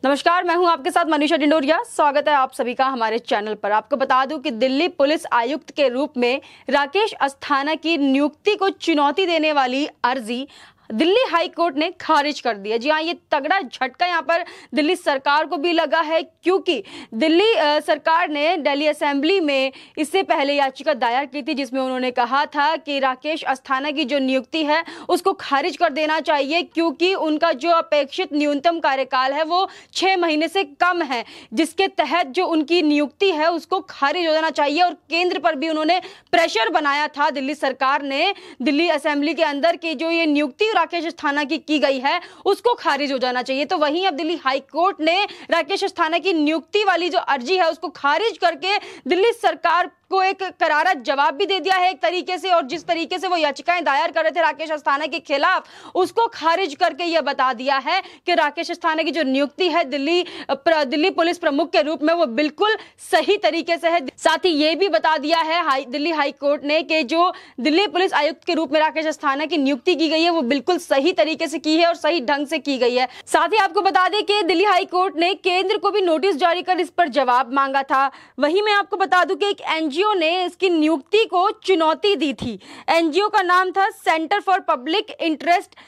नमस्कार, मैं हूं आपके साथ मनीषा डिंडोरिया। स्वागत है आप सभी का हमारे चैनल पर। आपको बता दूं कि दिल्ली पुलिस आयुक्त के रूप में राकेश अस्थाना की नियुक्ति को चुनौती देने वाली अर्जी दिल्ली हाई कोर्ट ने खारिज कर दिया। जी हाँ, ये तगड़ा झटका यहाँ पर दिल्ली सरकार को भी लगा है, क्योंकि दिल्ली सरकार ने दिल्ली असेंबली में इससे पहले याचिका दायर की थी, जिसमें उन्होंने कहा था कि राकेश अस्थाना की जो नियुक्ति है उसको खारिज कर देना चाहिए, क्योंकि उनका जो अपेक्षित न्यूनतम कार्यकाल है वो 6 महीने से कम है, जिसके तहत जो उनकी नियुक्ति है उसको खारिज हो जाना चाहिए। और केंद्र पर भी उन्होंने प्रेशर बनाया था दिल्ली सरकार ने दिल्ली असेंबली के अंदर की जो ये नियुक्ति राकेश अस्थाना की गई है उसको खारिज हो जाना चाहिए। तो वहीं अब दिल्ली हाई कोर्ट ने राकेश अस्थाना की नियुक्ति वाली जो अर्जी है उसको खारिज करके दिल्ली सरकार को एक करारा जवाब भी दे दिया है एक तरीके से। और जिस तरीके से वो याचिकाएं दायर कर रहे थे राकेश अस्थाना के खिलाफ, उसको खारिज करके यह बता दिया है कि राकेश अस्थाना की जो नियुक्ति है दिल्ली पुलिस प्रमुख के रूप में वो बिल्कुल सही तरीके से है। साथ ही ये भी बता दिया है दिल्ली हाई कोर्ट ने कि जो दिल्ली पुलिस आयुक्त के रूप में राकेश अस्थाना की नियुक्ति की गई है वो बिल्कुल सही तरीके से की है और सही ढंग से की गई है। साथ ही आपको बता दें कि दिल्ली हाई कोर्ट ने केंद्र को भी नोटिस जारी कर इस पर जवाब मांगा था। वहीं मैं आपको बता दूं कि एक एनजीओ ने इसकी नियुक्ति को चुनौती दी थी। एनजीओ का नाम था centre for public interest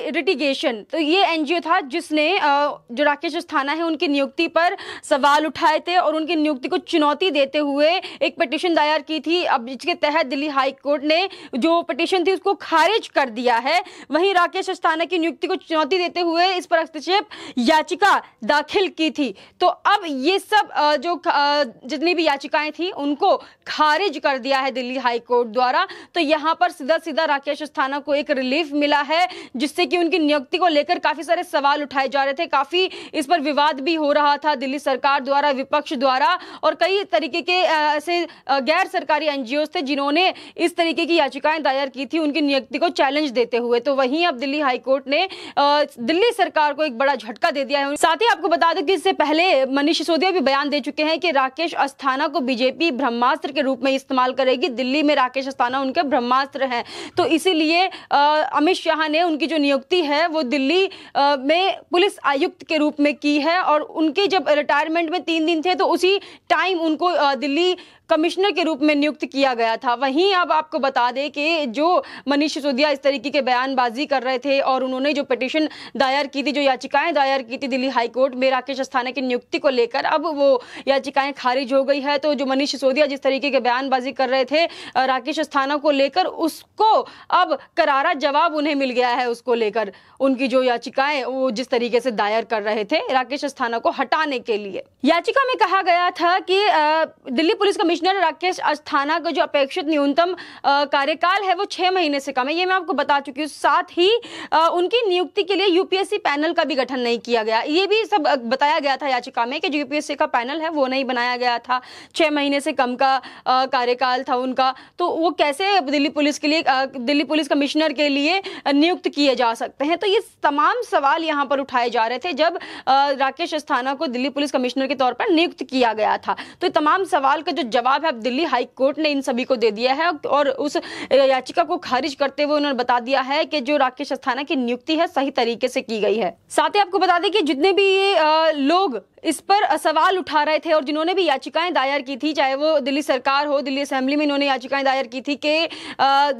litigation. तो ये एनजीओ था जिसने जो राकेश अस्थाना है उनकी नियुक्ति पर सवाल उठाए थे और उनकी नियुक्ति को चुनौती देते हुए एक पिटीशन दायर की थी। अब इसके तहत दिल्ली हाई कोर्ट ने जो पिटीशन थी उसको खारिज कर दिया है। वहीं राकेश अस्थाना की नियुक्ति को चुनौती देते हुए इस पर हस्तक्षेप याचिका दाखिल की थी। तो अब ये सब जो जितनी भी याचिकाएं थी उनको खारिज कर दिया है दिल्ली हाई कोर्ट द्वारा। तो यहाँ पर सीधा सीधा राकेश अस्थाना को एक रिलीफ मिला है, जिससे कि उनकी नियुक्ति को लेकर काफी सारे सवाल उठाए जा रहे थे। काफी इस पर विवाद भी हो रहा था दिल्ली सरकार द्वारा, विपक्ष द्वारा, और कई तरीके के ऐसे गैर सरकारी एनजीओ थे जिन्होंने इस तरीके की याचिकाएं दायर की थी उनकी नियुक्ति को चैलेंज देते हुए। तो वहीं अब दिल्ली हाई कोर्ट ने दिल्ली सरकार को एक बड़ा झटका दे दिया है। साथ ही आपको बता दें कि इससे पहले मनीष सिसोदिया भी बयान दे चुके हैं कि राकेश अस्थाना को बीजेपी ब्रह्मास्त्र के रूप में इस्तेमाल करेगी। दिल्ली में राकेश अस्थाना उनके ब्रह्मास्त्र हैं, तो इसीलिए अमित शाह ने उनकी जो नियुक्ति है वो दिल्ली में पुलिस आयुक्त के रूप में की है। और उनके जब रिटायरमेंट में 3 दिन थे तो उसी टाइम उनको दिल्ली कमिश्नर के रूप में नियुक्त किया गया था। वहीं अब आपको बता दें कि जो मनीष सिसोदिया इस तरीके के बयानबाजी कर रहे थे और उन्होंने जो पिटीशन दायर की थी, जो याचिकाएं दायर की थी दिल्ली हाई कोर्ट में राकेश अस्थाना की नियुक्ति को लेकर, अब वो याचिकाएं खारिज हो गई है। तो जो मनीष सिसोदिया जिस तरीके के बयानबाजी कर रहे थे राकेश अस्थाना को लेकर, उसको अब करारा जवाब उन्हें मिल गया है। उसको लेकर उनकी जो याचिकाएं वो जिस तरीके से दायर कर रहे थे राकेश अस्थाना को हटाने के लिए, याचिका में कहा गया था कि दिल्ली पुलिस कमिश्नर राकेश अस्थाना का जो अपेक्षित न्यूनतम कार्यकाल है वो 6 महीने से कम है। ये मैं आपको बता चुकी हूँ। साथ ही उनकी नियुक्ति के लिए यूपीएससी पैनल का भी गठन नहीं किया गया। ये भी सब बताया गया था याचिका में कि जो यूपीएससी का पैनल है वो नहीं बनाया गया था। 6 महीने से कम का कार्यकाल था उनका, तो वो कैसे दिल्ली पुलिस कमिश्नर के लिए नियुक्त किए जा सकते हैं। तो ये तमाम सवाल यहाँ पर उठाए जा रहे थे जब राकेश अस्थाना को दिल्ली पुलिस कमिश्नर के तौर पर नियुक्त किया गया था। तो तमाम सवाल का जो जवाब है अब दिल्ली हाई कोर्ट ने इन सभी को दे दिया है और उस याचिका को खारिज करते हुए उन्होंने बता दिया है कि जो राकेश अस्थाना की नियुक्ति है सही तरीके से की गई है। साथ ही आपको बता दें कि जितने भी ये लोग इस पर सवाल उठा रहे थे और जिन्होंने भी याचिकाएं दायर की थी, चाहे वो दिल्ली सरकार हो, दिल्ली असेंबली में इन्होंने याचिकाएं दायर की थी कि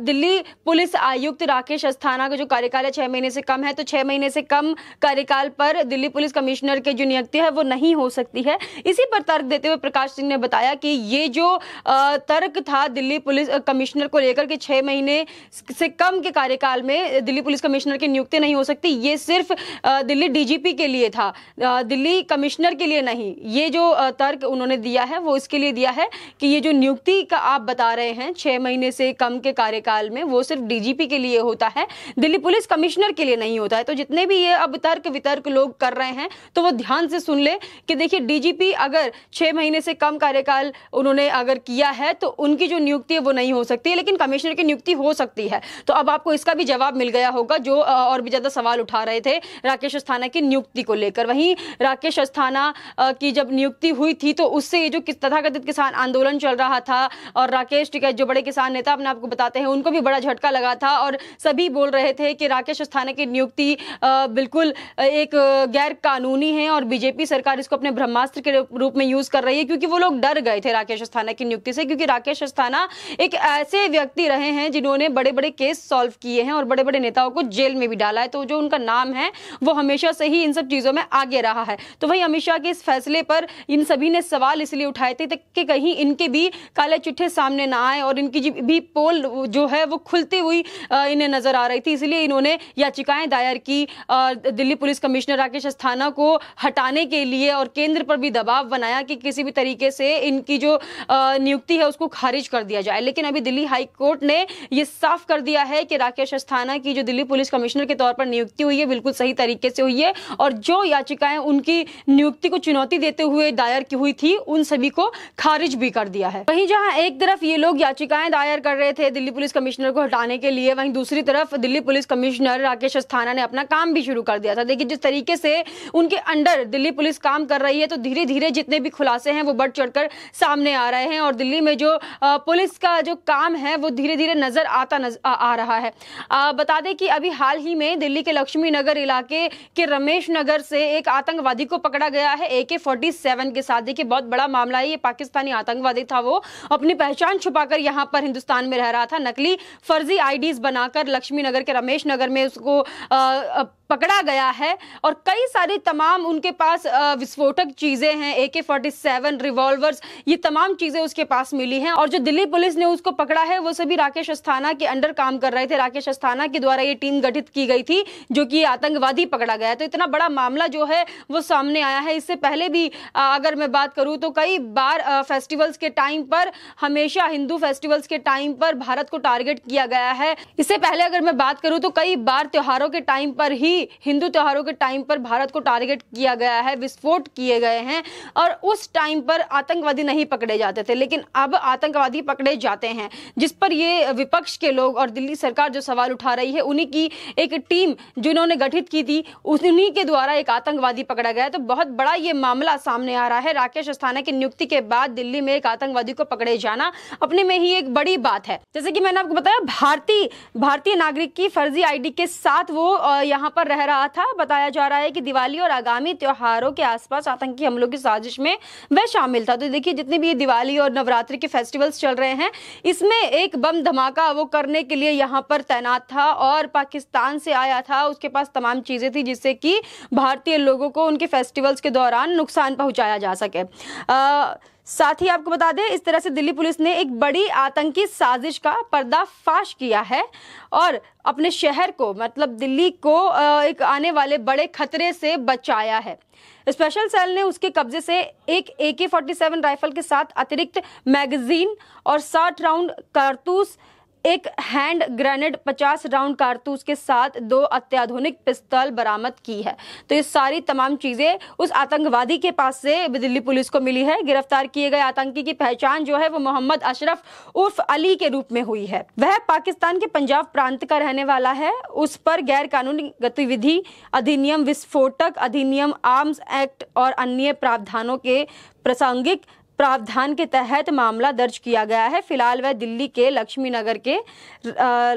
दिल्ली पुलिस आयुक्त राकेश अस्थाना का जो कार्यकाल है 6 महीने से कम है, तो 6 महीने से कम कार्यकाल पर दिल्ली पुलिस कमिश्नर की जो नियुक्ति है वो नहीं हो सकती है। इसी पर तर्क देते हुए प्रकाश सिंह ने बताया कि ये जो तर्क था दिल्ली पुलिस कमिश्नर को लेकर कि 6 महीने से कम के कार्यकाल में दिल्ली पुलिस कमिश्नर की नियुक्ति नहीं हो सकती, ये सिर्फ दिल्ली डीजीपी के लिए था, दिल्ली कमिश्नर के लिए नहीं। ये जो तर्क उन्होंने दिया है वो इसके लिए दिया है कि ये जो नियुक्ति का आप बता रहे हैं 6 महीने से कम के कार्यकाल में, वो सिर्फ डीजीपी के लिए होता है, दिल्ली पुलिस कमिश्नर के लिए नहीं होता है। तो जितने भी ये अब तर्क वितर्क लोग कर रहे हैं तो वो ध्यान से सुन ले कि देखिए डीजीपी अगर 6 महीने से कम कार्यकाल उन्होंने उन्होंने अगर किया है तो उनकी जो नियुक्ति है वो नहीं हो सकती है, लेकिन कमिश्नर की नियुक्ति हो सकती है। तो अब आपको इसका भी जवाब मिल गया होगा, जो और भी ज्यादा सवाल उठा रहे थे राकेश अस्थाना की नियुक्ति को लेकर। वहीं राकेश अस्थाना की जब नियुक्ति हुई थी तो उससे ये जो तथाकथित किसान आंदोलन चल रहा था और राकेश टिकैत जो बड़े किसान नेता अपने आपको बताते हैं, उनको भी बड़ा झटका लगा था और सभी बोल रहे थे कि राकेश अस्थाना की नियुक्ति बिल्कुल एक गैर कानूनी है और बीजेपी सरकार इसको अपने ब्रह्मास्त्र के रूप में यूज कर रही है, क्योंकि वो लोग डर गए थे राकेश अस्थाना की नियुक्ति से। क्योंकि राकेश अस्थाना एक ऐसे व्यक्ति रहे हैं जिन्होंने बड़े बड़े केस सॉल्व किए हैं और बड़े बड़े नेताओं को जेल में भी डाला है, तो जो उनका नाम है वो हमेशा से ही इन सब चीजों में आगे रहा है। तो वही अमित शाह के इस फैसले पर इन सभी ने सवाल इसलिए उठाए थे कि कहीं इनके भी काले चिट्ठे सामने ना आए और इनकी भी पोल जो है वो खुलती हुई इन्हें नजर आ रही थी। इसलिए इन्होंने याचिकाएं दायर की दिल्ली पुलिस कमिश्नर राकेश अस्थाना को हटाने के लिए और केंद्र पर भी दबाव बनाया कि किसी भी तरीके से इनकी जो नियुक्ति है उसको खारिज कर दिया जाए। लेकिन अभी दिल्ली हाई कोर्ट ने यह साफ कर दिया है कि राकेश अस्थाना की जो दिल्ली पुलिस कमिश्नर के तौर पर नियुक्ति हुई है बिल्कुल सही तरीके से हुई है और जो याचिकाएं उनकी नियुक्ति को चुनौती देते हुए दायर की हुई थी उन सभी को खारिज भी कर दिया है। वहीं जहां एक तरफ ये लोग याचिकाएं दायर कर रहे थे दिल्ली पुलिस कमिश्नर को हटाने के लिए, वहीं दूसरी तरफ दिल्ली पुलिस कमिश्नर राकेश अस्थाना ने अपना काम भी शुरू कर दिया था। देखिए जिस तरीके से उनके अंडर दिल्ली पुलिस काम कर रही है तो धीरे धीरे जितने भी खुलासे हैं वो बढ़ चढ़कर सामने आ रहे हैं और दिल्ली में जो पुलिस का जो काम है वो धीरे धीरे नजर आ रहा है। बता दें कि अभी हाल ही में दिल्ली के लक्ष्मी नगर इलाके के रमेश नगर से एक आतंकवादी को पकड़ा गया है AK-47 के साथ। देखिए बहुत बड़ा मामला है, ये पाकिस्तानी आतंकवादी था, वो अपनी पहचान छुपाकर यहां पर हिंदुस्तान में रह रहा था। नकली फर्जी आईडीज बनाकर लक्ष्मी नगर के रमेश नगर में उसको पकड़ा गया है और कई सारी तमाम उनके पास विस्फोटक चीजें हैं, AK-47 रिवॉल्वर्स, ये तमाम चीजें उसके पास मिली हैं। और जो दिल्ली पुलिस ने उसको पकड़ा है वो सभी राकेश अस्थाना के अंडर काम कर रहे थे। राकेश अस्थाना के द्वारा ये टीम गठित की गई थी जो कि आतंकवादी पकड़ा गया है। तो इतना बड़ा मामला जो है वो सामने आया है। इससे पहले भी अगर मैं बात करूं तो कई बार फेस्टिवल्स के टाइम पर, हमेशा हिंदू फेस्टिवल्स के टाइम पर भारत को टारगेट किया गया है। इससे पहले अगर मैं बात करूं तो कई बार त्योहारों के टाइम पर ही, हिंदू त्योहारों के टाइम पर भारत को टारगेट किया गया है, विस्फोट किए गए हैं और उस टाइम पर आतंकवादी नहीं पकड़े जाते थे, लेकिन अब आतंकवादी पकड़े जाते हैं। जिस पर ये विपक्ष के लोग और दिल्ली सरकार जो सवाल उठा रही है, उन्हीं की एक टीम जिन्होंने गठित की थी उन्हीं के द्वारा एक आतंकवादी पकड़ा गया। तो बहुत बड़ा ये मामला सामने आ रहा है। राकेश अस्थाना की नियुक्ति के बाद दिल्ली में एक आतंकवादी को पकड़े जाना अपने में ही एक बड़ी बात है। जैसे कि मैंने आपको बताया, भारतीय नागरिक की फर्जी आईडी के साथ वो यहाँ पर रह रहा था। बताया जा रहा है कि दिवाली और आगामी त्योहारों के आसपास आतंकी हमलों की साजिश में वह शामिल था। तो देखिए जितने भी ये दिवाली और नवरात्रि के फेस्टिवल्स चल रहे हैं इसमें एक बम धमाका वो करने के लिए यहाँ पर तैनात था और पाकिस्तान से आया था। उसके पास तमाम चीजें थी जिससे कि भारतीय लोगों को उनके फेस्टिवल्स के दौरान नुकसान पहुंचाया जा सके। साथ ही आपको बता दें, इस तरह से दिल्ली पुलिस ने एक बड़ी आतंकी साजिश का पर्दाफाश किया है और अपने शहर को, मतलब दिल्ली को एक आने वाले बड़े खतरे से बचाया है। स्पेशल सेल ने उसके कब्जे से एक AK-47 राइफल के साथ अतिरिक्त मैगजीन और 60 राउंड कारतूस, एक हैंड ग्रेनेड 50 राउंड कारतूस के साथ 2 अत्याधुनिक पिस्तौल बरामद की है। तो ये सारी तमाम चीजें उस आतंकवादी के पास से दिल्ली पुलिस को मिली है। गिरफ्तार किए गए आतंकी की पहचान जो है वो मोहम्मद अशरफ उर्फ अली के रूप में हुई है। वह पाकिस्तान के पंजाब प्रांत का रहने वाला है। उस पर गैर कानूनी गतिविधि अधिनियम, विस्फोटक अधिनियम, आर्म्स एक्ट और अन्य प्रावधानों के प्रासंगिक प्रावधान के तहत मामला दर्ज किया गया है। फिलहाल वह दिल्ली के लक्ष्मी नगर के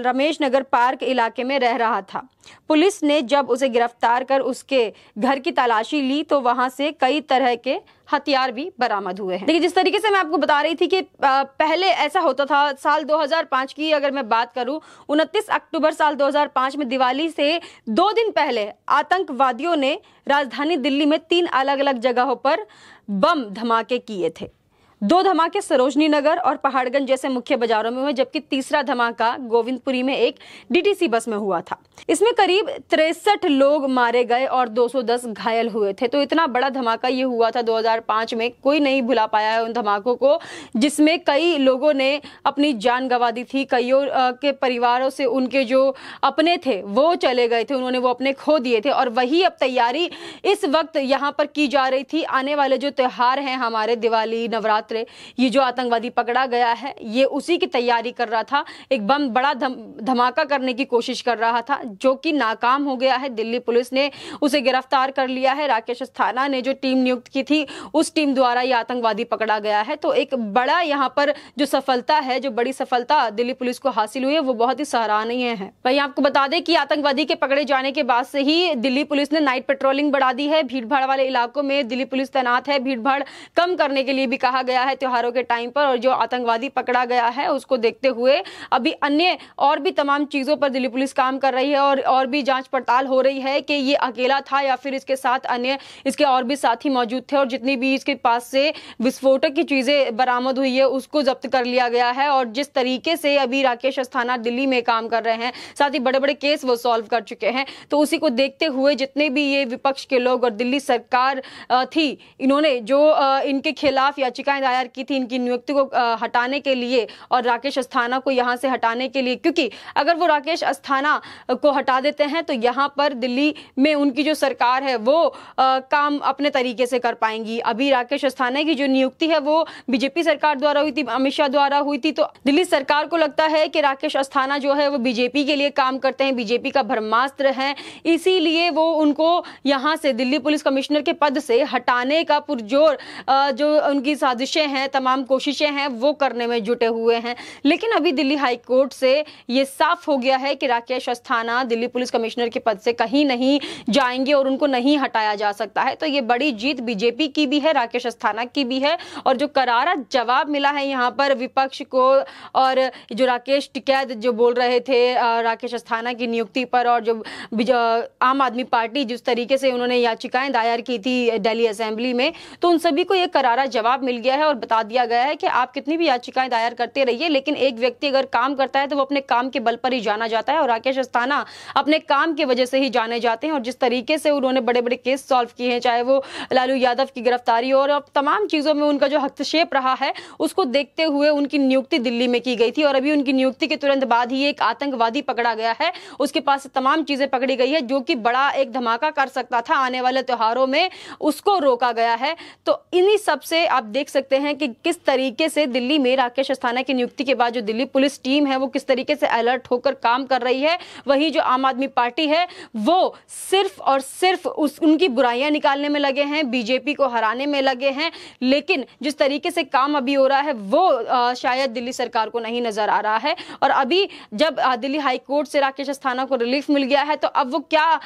रमेश नगर पार्क इलाके में रह रहा था। पुलिस ने जब उसे गिरफ्तार कर उसके घर की तलाशी ली तो वहां से कई तरह के हथियार भी बरामद हुए हैं। देखिए जिस तरीके से मैं आपको बता रही थी कि पहले ऐसा होता था, साल 2005 की अगर मैं बात करूं, 29 अक्टूबर साल 2005 में दिवाली से 2 दिन पहले आतंकवादियों ने राजधानी दिल्ली में 3 अलग अलग जगहों पर बम धमाके किए थे। 2 धमाके सरोजनी नगर और पहाड़गंज जैसे मुख्य बाजारों में हुए, जबकि तीसरा धमाका गोविंदपुरी में एक DTC बस में हुआ था। इसमें करीब 63 लोग मारे गए और 210 घायल हुए थे। तो इतना बड़ा धमाका ये हुआ था 2005 में, कोई नहीं भुला पाया है उन धमाकों को, जिसमें कई लोगों ने अपनी जान गंवा दी थी। कईयों के परिवारों से उनके जो अपने थे वो चले गए थे, उन्होंने वो अपने खो दिए थे। और वही अब तैयारी इस वक्त यहाँ पर की जा रही थी। आने वाले जो त्योहार हैं हमारे, दिवाली, नवरात्रि, मात्र ये जो आतंकवादी पकड़ा गया है ये उसी की तैयारी कर रहा था, एक बम बड़ा धमाका करने की कोशिश कर रहा था, जो कि नाकाम हो गया है। दिल्ली पुलिस ने उसे गिरफ्तार कर लिया है। राकेश अस्थाना ने जो टीम नियुक्त की थी उस टीम द्वारा ये आतंकवादी पकड़ा गया है। तो एक बड़ा यहाँ पर जो सफलता है, जो बड़ी सफलता दिल्ली पुलिस को हासिल हुई है, वो बहुत ही सराहनीय है। वहीं आपको बता दें कि आतंकवादी के पकड़े जाने के बाद से ही दिल्ली पुलिस ने नाइट पेट्रोलिंग बढ़ा दी है। भीड़भाड़ वाले इलाकों में दिल्ली पुलिस तैनात है। भीड़भाड़ कम करने के लिए भी कहा गया है त्योहारों के टाइम पर। और जो आतंकवादी पकड़ा गया है उसको देखते हुए अभी अन्य और भी तमाम चीजों पर दिल्ली पुलिस काम कर रही है और भी जांच पड़ताल हो रही है कि ये अकेला था या फिर इसके साथ अन्य इसके और भी साथी मौजूद थे। और जितनी भी इसके पास से विस्फोटक की चीजें बरामद हुई है उसको जब्त कर लिया गया है। और जिस तरीके से अभी राकेश अस्थाना दिल्ली में काम कर रहे हैं, साथ ही बड़े बड़े केस वो सॉल्व कर चुके हैं, तो उसी को देखते हुए जितने भी ये विपक्ष के लोग और दिल्ली सरकार थी, इन्होंने जो इनके खिलाफ याचिकाएं दायर की थी इनकी नियुक्ति को हटाने के लिए और राकेश अस्थाना को यहां से हटाने के लिए, क्योंकि अगर वो राकेश अस्थाना को हटा देते हैं तो यहां पर दिल्ली में उनकी जो सरकार है वो काम अपने तरीके से कर पाएंगी। अभी राकेश अस्थाना की जो नियुक्ति है वो बीजेपी सरकार द्वारा हुई थी, अमित शाह द्वारा हुई थी, तो दिल्ली सरकार को लगता है कि राकेश अस्थाना जो है वो बीजेपी के लिए काम करते हैं, बीजेपी का ब्रह्मास्त्र है, इसीलिए वो उनको यहां से दिल्ली पुलिस कमिश्नर के पद से हटाने का पुरजोर जो उनकी साजिशें हैं, तमाम कोशिशें हैं, वो करने में जुटे हुए हैं। लेकिन अभी दिल्ली हाई कोर्ट से ये साफ हो गया है कि राकेश अस्थाना दिल्ली पुलिस कमिश्नर के पद से कहीं नहीं जाएंगे और उनको नहीं हटाया जा सकता है। तो ये बड़ी जीत बीजेपी की भी है, राकेश अस्थाना की भी है। और जो करारा जवाब मिला है यहाँ पर विपक्ष को, और जो राकेश टिकैत जो बोल रहे थे राकेश अस्थाना की नियुक्ति पर, और जो आम आदमी पार्टी जिस तरीके से उन्होंने याचिकाएं दायर की थी दिल्ली असेंबली में, तो उन सभी को यह करारा जवाब मिल गया है और बता दिया गया है कि आप कितनी भी याचिकाएं दायर करते रहिए, लेकिन एक व्यक्ति अगर काम करता है तो वो अपने काम के बल पर ही जाना जाता है। और राकेश अस्थाना अपने काम की वजह से ही जाने जाते हैं। और जिस तरीके से उन्होंने बड़े बड़े केस सॉल्व किए हैं, चाहे वो लालू यादव की गिरफ्तारी और तमाम चीजों में उनका जो हस्तक्षेप रहा है, उसको देखते हुए उनकी नियुक्ति दिल्ली में की गई थी। और अभी उनकी नियुक्ति के तुरंत बाद ही एक आतंकवादी पकड़ा गया है, उसके पास तमाम चीजें पकड़ी गई है जो कि बड़ा एक धमाका कर सकता था आने वाले त्योहारों में, उसको रोका गया है। तो इन्हीं सब से आप देख सकते हैं कि किस तरीके से दिल्ली में राकेश अस्थाना की नियुक्ति के बाद जो दिल्ली पुलिस टीम है वो किस तरीके से अलर्ट होकर काम कर रही है। वहीं जो आम आदमी पार्टी है वो सिर्फ और सिर्फ उनकी बुराइयां निकालने में लगे हैं, बीजेपी को हराने में लगे हैं। लेकिन जिस तरीके से काम अभी हो रहा है वो शायद दिल्ली सरकार को नहीं नजर आ रहा है। और अभी जब दिल्ली हाई कोर्ट से राकेश अस्थाना को रिलीफ मिल गया है तो अब वो क्या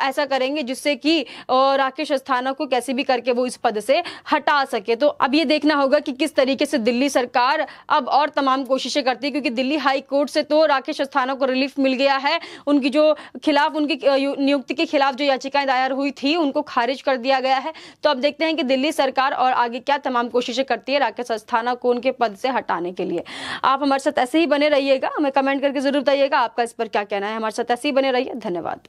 ऐसा करेंगे जिससे कि राकेश अस्थाना को कैसे भी करके वो इस पद से हटा सके। तो अब ये देखना होगा कि किस तरीके से दिल्ली सरकार अब और तमाम कोशिशें करती है, क्योंकि दिल्ली हाई कोर्ट से तो राकेश अस्थाना को रिलीफ मिल गया है, उनकी जो खिलाफ उनकी नियुक्ति के खिलाफ जो याचिकाएं दायर हुई थी उनको खारिज कर दिया गया है। तो अब देखते हैं कि दिल्ली सरकार और आगे क्या तमाम कोशिशें करती है राकेश अस्थाना को उनके पद से हटाने के लिए। आप हमारे साथ ऐसे ही बने रहिएगा, हमें कमेंट करके जरूर बताइएगा आपका इस पर क्या कहना है। हमारे साथ ऐसे ही बने रहिए। धन्यवाद।